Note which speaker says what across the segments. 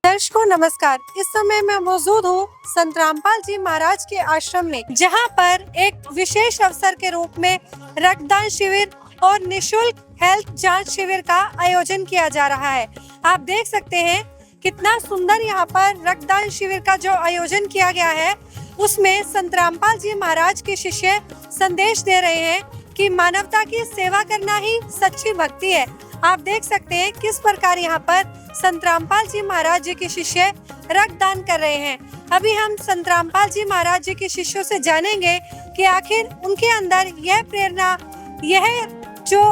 Speaker 1: दर्शकों नमस्कार। इस समय मैं मौजूद हूँ संत रामपाल जी महाराज के आश्रम में, जहाँ पर एक विशेष अवसर के रूप में रक्तदान शिविर और निशुल्क हेल्थ जांच शिविर का आयोजन किया जा रहा है। आप देख सकते हैं कितना सुंदर यहाँ पर रक्तदान शिविर का जो आयोजन किया गया है, उसमें संत रामपाल जी महाराज के शिष्य संदेश दे रहे हैं कि मानवता की सेवा करना ही सच्ची भक्ति है। आप देख सकते हैं किस प्रकार यहाँ पर संत रामपाल जी महाराज जी के शिष्य रक्तदान कर रहे हैं। अभी हम संत रामपाल जी महाराज जी के शिष्यों से जानेंगे कि आखिर उनके अंदर यह प्रेरणा, यह जो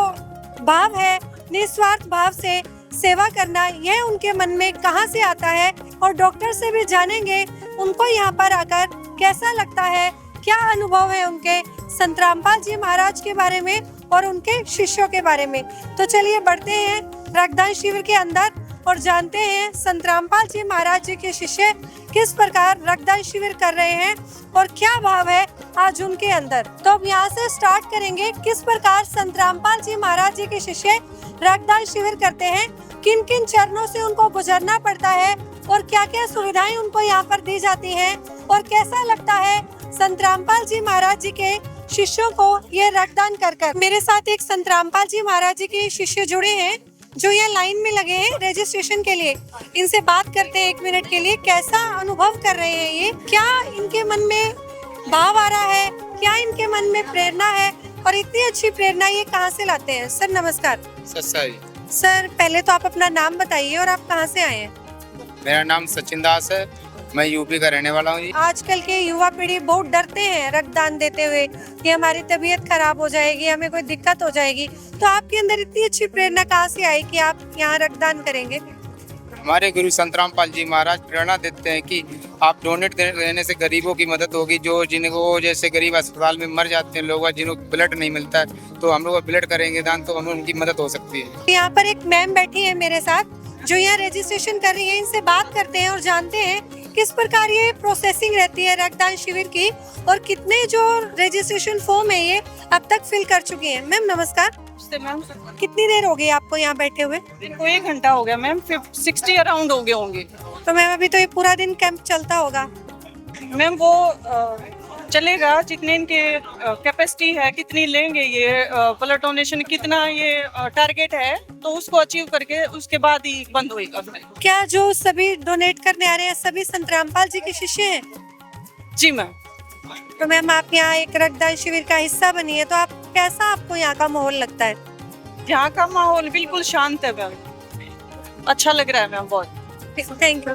Speaker 1: भाव है निस्वार्थ भाव से सेवा करना, यह उनके मन में कहां से आता है। और डॉक्टर से भी जानेंगे उनको यहाँ पर आकर कैसा लगता है, क्या अनुभव है उनके संत रामपाल जी महाराज के बारे में और उनके शिष्यों के बारे में। तो चलिए बढ़ते हैं रक्तदान शिविर के अंदर और जानते हैं संत रामपाल जी महाराज जी के शिष्य किस प्रकार रक्तदान शिविर कर रहे हैं और क्या भाव है आज उनके अंदर। तो अब यहाँ से स्टार्ट करेंगे किस प्रकार संत रामपाल जी महाराज जी के शिष्य रक्तदान शिविर करते हैं, किन किन चरणों से उनको गुजरना पड़ता है और क्या क्या सुविधाएं उनको यहाँ पर दी जाती हैं और कैसा लगता है संत रामपाल जी महाराज जी के शिष्यों को ये रक्तदान कर। मेरे साथ एक संत रामपाल जी महाराज जी के शिष्य जुड़े हैं जो ये लाइन में लगे हैं रजिस्ट्रेशन के लिए। इनसे बात करते हैं 1 मिनट के लिए, कैसा अनुभव कर रहे हैं ये, क्या इनके मन में भाव आ रहा है, क्या इनके मन में प्रेरणा है और इतनी अच्छी प्रेरणा ये कहाँ से लाते हैं। सर नमस्कार। सर पहले तो आप अपना नाम बताइए और आप कहाँ से आए हैं।
Speaker 2: मेरा नाम सचिन दास है, मैं यूपी का रहने वाला हूँ।
Speaker 1: आजकल के युवा पीढ़ी बहुत डरते हैं रक्तदान देते हुए कि हमारी तबीयत खराब हो जाएगी, हमें कोई दिक्कत हो जाएगी। तो आपके अंदर इतनी अच्छी प्रेरणा कहाँ से आई कि आप यहाँ रक्तदान करेंगे।
Speaker 2: हमारे गुरु संत रामपाल जी महाराज प्रेरणा देते हैं कि आप डोनेट देने से गरीबों की मदद होगी। जो जिनको जैसे गरीब अस्पताल में मर जाते हैं लोग, जिनको ब्लड नहीं मिलता है, तो हम लोग ब्लड करेंगे दान तो हमें उनकी मदद हो सकती है।
Speaker 1: यहाँ पर एक मैम बैठी है मेरे साथ जो यहाँ रजिस्ट्रेशन कर रही है, इनसे बात करते हैं और जानते हैं किस प्रकार ये प्रोसेसिंग रहती है रक्तदान शिविर की और कितने जो रजिस्ट्रेशन फॉर्म है ये अब तक फिल कर चुके हैं। मैम नमस्कार।
Speaker 3: मैम
Speaker 1: कितनी देर हो गई आपको यहाँ बैठे हुए।
Speaker 3: को 1 घंटा हो गया मैम, 60 अराउंड हो गए होंगे।
Speaker 1: तो मैम अभी तो ये पूरा दिन कैंप चलता होगा।
Speaker 3: मैम वो चलेगा जितने इनके कैपेसिटी है, कितनी लेंगे ये ब्लड डोनेशन, कितना ये टारगेट है, तो उसको अचीव करके उसके बाद ही बंद होएगा।
Speaker 1: क्या जो सभी डोनेट करने आ रहे हैं सभी संत रामपाल जी के शिष्य हैं।
Speaker 3: जी मैम।
Speaker 1: तो मैम आप यहाँ एक रक्तदान शिविर का हिस्सा बनी है, तो आप कैसा आपको यहाँ का माहौल लगता है।
Speaker 3: यहाँ का माहौल बिल्कुल शांत है मैम, अच्छा लग रहा है मैम बहुत।
Speaker 1: Thank you.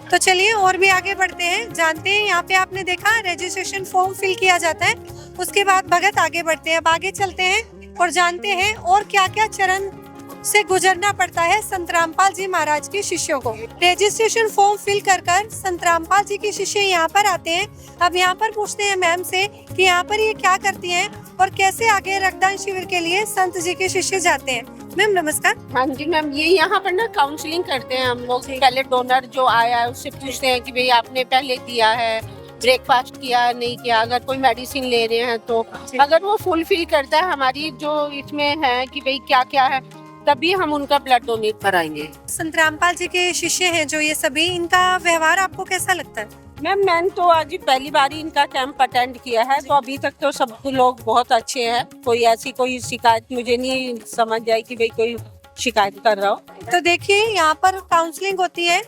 Speaker 1: तो चलिए और भी आगे बढ़ते हैं, जानते हैं यहाँ पे आपने देखा रजिस्ट्रेशन फॉर्म फिल किया जाता है, उसके बाद भगत आगे बढ़ते हैं। अब आगे चलते हैं और जानते हैं और क्या क्या चरण से गुजरना पड़ता है संत रामपाल जी महाराज के शिष्यों को। रजिस्ट्रेशन फॉर्म फिल कर संत रामपाल जी के शिष्य यहाँ पर आते हैं। अब यहाँ पर पूछते हैं मैम से कि यहाँ पर ये क्या करती हैं और कैसे आगे रक्तदान शिविर के लिए संत जी के शिष्य जाते हैं। मैम नमस्कार।
Speaker 4: हाँ जी मैम, ये यहाँ पर ना काउंसलिंग करते हैं हम लोग। पहले डोनर जो आया है उससे पूछते हैं कि भाई आपने पहले दिया है, ब्रेकफास्ट किया नहीं किया, अगर कोई मेडिसिन ले रहे हैं तो अगर वो फुलफिल करता है हमारी जो इसमें है कि भाई क्या क्या है, तभी हम उनका ब्लड डोनेट कराएंगे।
Speaker 1: संत रामपाल जी के शिष्य हैं जो ये सभी, इनका व्यवहार आपको कैसा लगता है।
Speaker 4: मैम मैंने तो आज ही पहली बार ही इनका कैंप अटेंड किया है, तो अभी तक तो सब लोग बहुत अच्छे हैं। कोई ऐसी कोई शिकायत मुझे नहीं समझ आई कि भाई कोई शिकायत कर रहा हो।
Speaker 1: तो देखिए यहाँ पर काउंसलिंग होती है।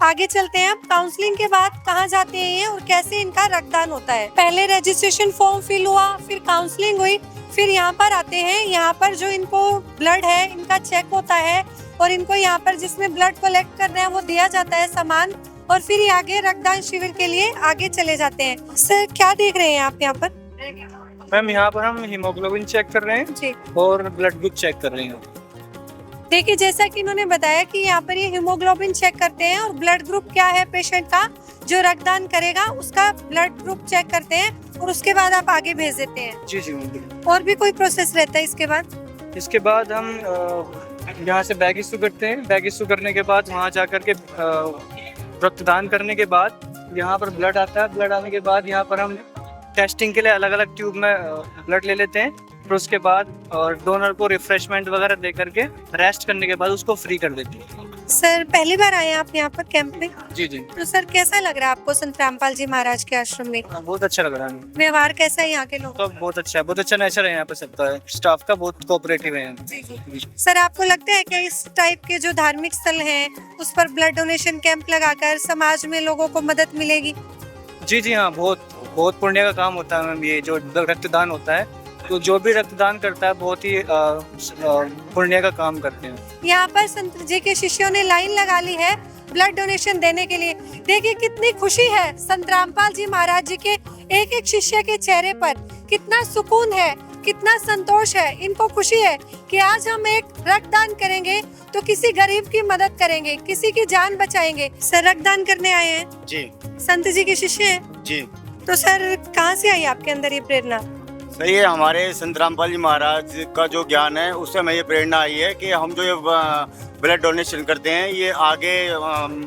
Speaker 1: आगे चलते हैं। अब काउंसलिंग के बाद कहाँ जाते हैं ये और कैसे इनका रक्तदान होता है। पहले रजिस्ट्रेशन फॉर्म फिल हुआ, फिर काउंसलिंग हुई, फिर यहाँ पर आते हैं। यहाँ पर जो इनको ब्लड है इनका चेक होता है और इनको यहाँ पर जिसमें ब्लड कलेक्ट करना है वो दिया जाता है सामान, और फिर ये आगे रक्तदान शिविर के लिए आगे चले जाते हैं। सर क्या देख रहे हैं आप यहाँ पर।
Speaker 5: मैम यहाँ पर हम हीमोग्लोबिन चेक कर रहे हैं
Speaker 1: जी,
Speaker 5: और ब्लड ग्रुप चेक कर रहे हैं।
Speaker 1: देखिए जैसा कि इन्होंने बताया कि यहाँ पर ये हीमोग्लोबिन चेक करते हैं और ब्लड ग्रुप क्या है पेशेंट का जो रक्तदान करेगा उसका ब्लड ग्रुप चेक करते हैं और उसके बाद आप आगे भेज देते हैं।
Speaker 5: जी जी मैम।
Speaker 1: और भी कोई प्रोसेस रहता है इसके बाद।
Speaker 5: इसके बाद हम यहाँ से बैग इशू करते हैं। बैग इशू करने के बाद वहाँ जा कर के रक्तदान करने के बाद यहाँ पर ब्लड आता है। ब्लड आने के बाद यहाँ पर हम टेस्टिंग के लिए अलग अलग ट्यूब में ब्लड ले लेते हैं। फिर उसके बाद और डोनर को रिफ्रेशमेंट वगैरह दे करके रेस्ट करने के बाद उसको फ्री कर देती है।
Speaker 1: सर पहली बार आए हैं आप यहाँ पर कैंप में,
Speaker 5: जी जी,
Speaker 1: तो सर कैसा लग रहा है आपको संत रामपाल जी महाराज के आश्रम में?
Speaker 5: बहुत अच्छा लग रहा है।
Speaker 1: व्यवहार कैसा है यहाँ के लोग?
Speaker 5: तो बहुत अच्छा है, बहुत अच्छा नेचर है यहाँ पे सबका, स्टाफ का बहुत कोऑपरेटिव है।
Speaker 1: सर आपको लगता है कि इस टाइप के जो धार्मिक स्थल हैं उस पर ब्लड डोनेशन कैंप लगाकर समाज में लोगों को मदद मिलेगी?
Speaker 5: जी जी हाँ, बहुत बहुत पुण्य का काम होता है मैम। ये जो रक्तदान होता है, तो जो भी रक्तदान करता है बहुत ही पुण्य का काम करते हैं।
Speaker 1: यहाँ पर संत जी के शिष्यों ने लाइन लगा ली है ब्लड डोनेशन देने के लिए। देखिए कितनी खुशी है संत रामपाल जी महाराज जी के एक एक शिष्य के चेहरे पर, कितना सुकून है, कितना संतोष है। इनको खुशी है कि आज हम एक रक्तदान करेंगे तो किसी गरीब की मदद करेंगे, किसी की जान बचाएंगे। सर रक्तदान करने आए हैं,
Speaker 6: जी
Speaker 1: संत जी के शिष्य हैं,
Speaker 6: जी
Speaker 1: तो सर कहाँ से आई आपके अंदर ये प्रेरणा?
Speaker 6: सही है। हमारे संत रामपाल जी महाराज का जो ज्ञान है उससे हमें ये प्रेरणा आई है कि हम जो ये ब्लड डोनेशन करते हैं ये आगे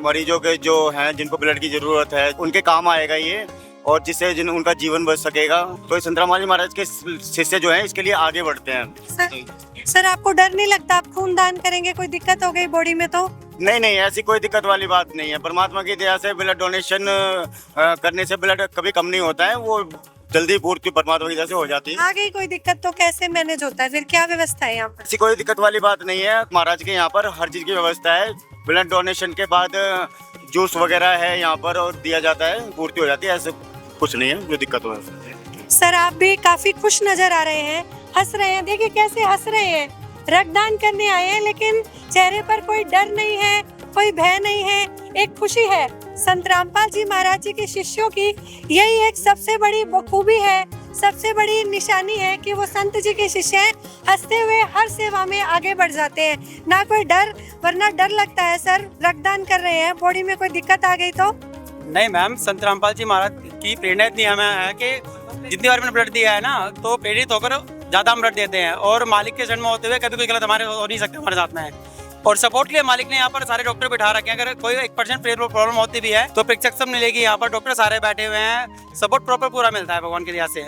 Speaker 6: मरीजों के जो हैं जिनको ब्लड की ज़रूरत है उनके काम आएगा ये, और जिससे उनका जीवन बच सकेगा। तो संत रामपाल जी महाराज के शिष्य जो हैं इसके लिए आगे बढ़ते हैं।
Speaker 1: सर आपको डर नहीं लगता आप खून दान करेंगे कोई दिक्कत हो गई बॉडी में तो?
Speaker 6: नहीं नहीं, ऐसी कोई दिक्कत वाली बात नहीं है। परमात्मा की दया से ब्लड डोनेशन करने से ब्लड कभी कम नहीं होता है, वो जल्दी पूर्ति परमात्मा की दया से हो जाती है।
Speaker 1: आगे कोई दिक्कत तो कैसे मैनेज होता है, फिर क्या व्यवस्था है यहाँ पर?
Speaker 6: ऐसी कोई दिक्कत वाली बात नहीं है। महाराज के यहाँ पर हर चीज़ की व्यवस्था है। ब्लड डोनेशन के बाद जूस वगैरह है यहाँ पर और दिया जाता है, पूर्ति हो जाती है। ऐसे कुछ नहीं है जो दिक्कत हो।
Speaker 1: सर आप भी काफी खुश नजर आ रहे हैं, हंस रहे हैं। देखिए कैसे हंस रहे हैं, रक्तदान करने आए हैं लेकिन चेहरे पर कोई डर नहीं है, कोई भय नहीं है, एक खुशी है। संत रामपाल जी महाराज जी के शिष्यों की यही एक सबसे बड़ी खूबी है, सबसे बड़ी निशानी है कि वो संत जी के शिष्य हैं, हंसते हुए हर सेवा में आगे बढ़ जाते हैं, ना कोई डर। वरना डर लगता है सर, रक्तदान कर रहे हैं, बॉडी में कोई दिक्कत आ गई तो?
Speaker 7: नहीं मैम, संत रामपाल जी महाराज की प्रेरणा इतनी हमें है कि जितनी बार मैंने ब्लड दिया है ना तो प्रेरित होकर ज्यादा हम ब्लड देते हैं, और मालिक के जन्म होते हुए कभी कोई गलत हमारे हो नहीं सकता हमारे साथ में। और सपोर्ट के लिए मालिक ने यहाँ पर सारे डॉक्टर बिठा रखे हैं। अगर कोई 1% प्रॉब्लम होती भी है तो प्रिस्क्रिप्शन मिलेगी, यहाँ पर डॉक्टर सारे बैठे हुए हैं, सपोर्ट प्रॉपर पूरा मिलता है भगवान की दया से।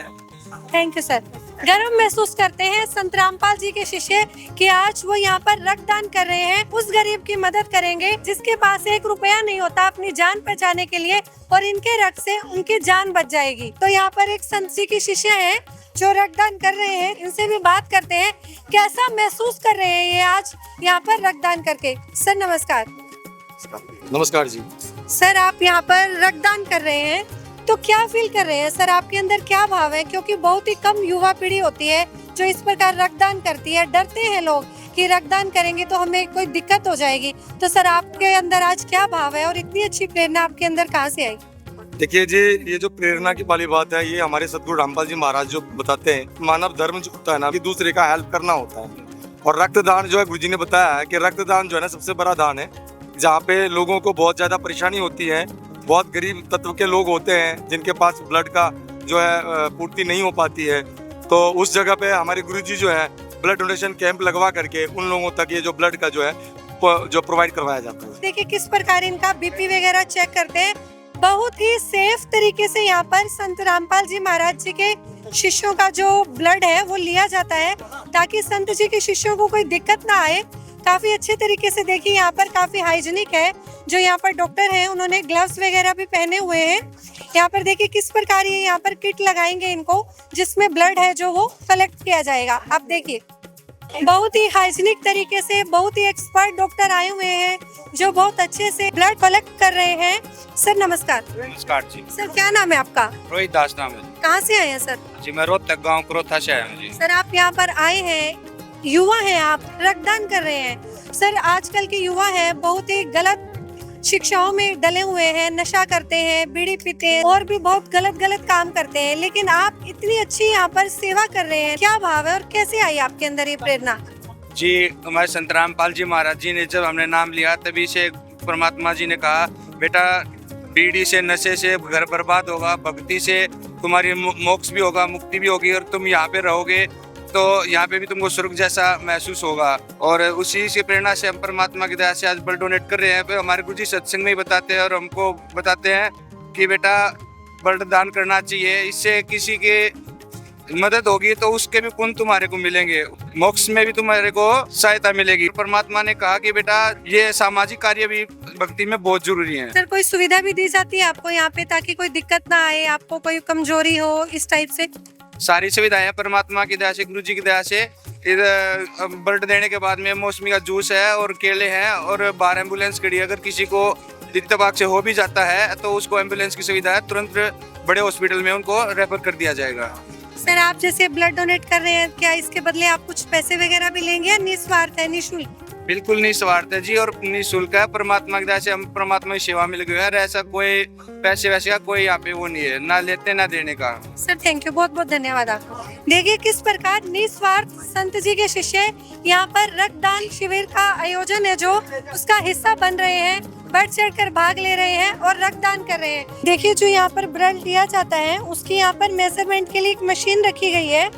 Speaker 1: Thank you sir. गर्व महसूस करते हैं संत रामपाल जी के शिष्य कि आज वो यहाँ पर रक्तदान कर रहे हैं, उस गरीब की मदद करेंगे जिसके पास 1 रुपया नहीं होता अपनी जान बचाने के लिए, और इनके रक्त से उनकी जान बच जाएगी। तो यहाँ पर एक संत जी के शिष्य हैं जो रक्तदान कर रहे हैं, इनसे भी बात करते हैं कैसा महसूस कर रहे हैं ये आज यहाँ पर रक्तदान करके। सर नमस्कार।
Speaker 8: नमस्कार जी।
Speaker 1: सर आप यहाँ पर रक्तदान कर रहे हैं तो क्या फील कर रहे हैं सर, आपके अंदर क्या भाव है? क्योंकि बहुत ही कम युवा पीढ़ी होती है जो इस प्रकार रक्तदान करती है। डरते हैं लोग कि रक्तदान करेंगे तो हमें कोई दिक्कत हो जाएगी। तो सर आपके अंदर आज क्या भाव है और इतनी अच्छी प्रेरणा आपके अंदर कहाँ से आई?
Speaker 8: देखिए जी, ये जो प्रेरणा की वाली बात है ये हमारे सतगुरु रामपाल जी महाराज जो बताते हैं, मानव धर्म जो होता है ना कि दूसरे का हेल्प करना होता है। और रक्तदान जो है, गुरु जी ने बताया है कि रक्तदान जो है ना सबसे बड़ा दान है, जहाँ पे लोगों को बहुत ज्यादा परेशानी होती है, बहुत गरीब तत्व के लोग होते हैं जिनके पास ब्लड का जो है पूर्ति नहीं हो पाती है। तो उस जगह पे हमारे गुरुजी जो है ब्लड डोनेशन कैंप लगवा करके उन लोगों तक ये जो ब्लड का जो है जो प्रोवाइड करवाया जाता है।
Speaker 1: देखिए किस प्रकार इनका बीपी वगैरह चेक करते हैं, बहुत ही सेफ तरीके से यहाँ पर संत रामपाल जी महाराज जी के शिष्यों का जो ब्लड है वो लिया जाता है ताकि संत जी के शिष्यों को कोई दिक्कत ना आए। काफी अच्छे तरीके से देखिए यहाँ पर काफी हाइजीनिक है। जो यहाँ पर डॉक्टर हैं उन्होंने ग्लव्स वगैरह भी पहने हुए हैं। यहाँ पर देखिए किस प्रकार ये यहाँ पर किट लगाएंगे इनको जिसमें ब्लड है जो वो कलेक्ट किया जाएगा। आप देखिए बहुत ही हाइजीनिक तरीके से बहुत ही एक्सपर्ट डॉक्टर आए हुए हैं जो बहुत अच्छे से ब्लड कलेक्ट कर रहे हैं। सर नमस्कार।
Speaker 2: नमस्कार जी।
Speaker 1: सर क्या नाम है आपका?
Speaker 2: रोहित दास नाम है
Speaker 1: कहाँ से आए हैं सर?
Speaker 2: जी। मैं रोहतक गाँव क्रोथा से आया हूँ जी।
Speaker 1: सर आप यहाँ पर आए हैं, युवा हैं, आप रक्तदान कर रहे हैं। सर आजकल के युवा हैं बहुत ही गलत शिक्षाओं में डले हुए हैं, नशा करते हैं, बीड़ी पीते हैं और भी बहुत गलत काम करते हैं, लेकिन आप इतनी अच्छी यहाँ पर सेवा कर रहे हैं। क्या भाव है और कैसे आई आपके अंदर ये प्रेरणा?
Speaker 2: जी, हमारे संत रामपाल जी महाराज जी ने जब हमने नाम लिया तभी से परमात्मा जी ने कहा, बेटा बीड़ी से नशे से घर बर्बाद होगा, भक्ति से तुम्हारी मोक्ष भी होगा, मुक्ति भी होगी, और तुम यहाँ पे रहोगे तो यहाँ पे भी तुमको स्वर्ग जैसा महसूस होगा। और उसी से प्रेरणा से हम परमात्मा की दया से आज ब्लड डोनेट कर रहे हैं। हमारे गुरुजी सत्संग में ही बताते हैं और हमको बताते हैं कि बेटा ब्लड दान करना चाहिए, इससे किसी के
Speaker 9: मदद होगी तो उसके भी पुण्य तुम्हारे को मिलेंगे, मोक्ष में भी तुम्हारे को सहायता मिलेगी। परमात्मा ने कहा कि बेटा ये सामाजिक कार्य भी भक्ति में बहुत जरूरी है।
Speaker 1: सर कोई सुविधा भी दी जाती है आपको यहाँ पे ताकि कोई दिक्कत ना आए, आपको कोई कमजोरी हो इस टाइप से?
Speaker 9: सारी सुविधाएं परमात्मा की दया से, गुरु जी की दया से। इधर ब्लड देने के बाद में मौसमी का जूस है और केले हैं और बाहर एम्बुलेंस खड़ी है। अगर किसी को इत्तेफाक से हो भी जाता है तो उसको एम्बुलेंस की सुविधा है, तुरंत बड़े हॉस्पिटल में उनको रेफर कर दिया जाएगा।
Speaker 1: सर आप जैसे ब्लड डोनेट कर रहे हैं, क्या इसके बदले आप कुछ पैसे वगैरह भी लेंगे या निस्वार्थ है, निःशुल्क?
Speaker 9: बिल्कुल निस्वार्थ है जी और निःशुल्क है। परमात्मा की दया से हम परमात्मा की सेवा में लगे हुए हैं। ऐसा कोई पैसे वैसे का कोई यहाँ पे वो नहीं है, ना लेते ना देने का।
Speaker 1: सर थैंक यू, बहुत बहुत धन्यवाद आपको। देखिए किस प्रकार निस्वार्थ संत जी के शिष्य यहाँ पर रक्तदान शिविर का आयोजन है जो उसका हिस्सा बन रहे हैं, बढ़ चढ़ कर भाग ले रहे हैं और रक्तदान कर रहे हैं। देखिए जो यहाँ पर ब्लड दिया जाता है उसकी यहाँ पर मेजरमेंट के लिए एक मशीन रखी गई है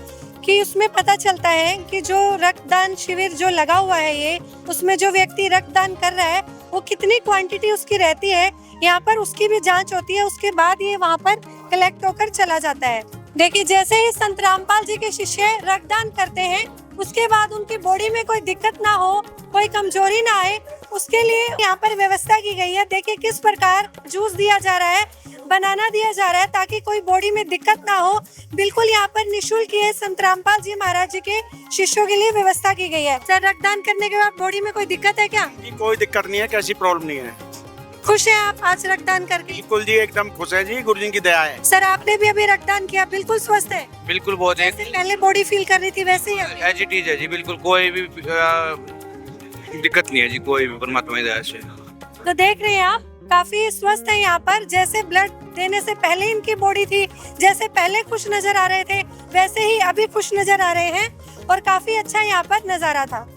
Speaker 1: कि उसमें पता चलता है कि जो रक्तदान शिविर जो लगा हुआ है ये, उसमें जो व्यक्ति रक्तदान कर रहा है वो कितनी क्वांटिटी उसकी रहती है, यहाँ पर उसकी भी जांच होती है। उसके बाद ये वहाँ पर कलेक्ट होकर चला जाता है। देखिए जैसे ही संत रामपाल जी के शिष्य रक्तदान करते हैं उसके बाद उनकी बॉडी में कोई दिक्कत ना हो, कोई कमजोरी ना आए, उसके लिए यहाँ पर व्यवस्था की गई है। देखिए किस प्रकार जूस दिया जा रहा है, बनाना दिया जा रहा है ताकि कोई बॉडी में दिक्कत ना हो। बिल्कुल यहाँ पर निःशुल्क ये संत रामपाल जी महाराज जी के शिष्यों के लिए व्यवस्था की गई है। सर रक्तदान करने के बाद बॉडी में कोई दिक्कत है क्या?
Speaker 10: कोई दिक्कत नहीं है, कैसी प्रॉब्लम नहीं है।
Speaker 1: खुश हैं आप आज रक्तदान करके?
Speaker 10: बिल्कुल जी, एकदम खुश है जी, गुरु जी की दया है।
Speaker 1: सर आपने भी अभी रक्तदान किया, बिल्कुल स्वस्थ है?
Speaker 9: बिल्कुल बहुत
Speaker 1: जैसे पहले बॉडी फील कर रही थी वैसे ही अभी?
Speaker 9: एज इट इज है जी, बिल्कुल कोई भी दिक्कत नहीं है जी, कोई भी परमात्मा की दया से।
Speaker 1: तो देख रहे हैं आप काफी स्वस्थ है यहाँ पर। जैसे ब्लड देने से पहले इनकी बॉडी थी, जैसे पहले खुश नजर आ रहे थे वैसे ही अभी खुश नजर आ रहे हैं और काफी अच्छा यहाँ पर नजारा था।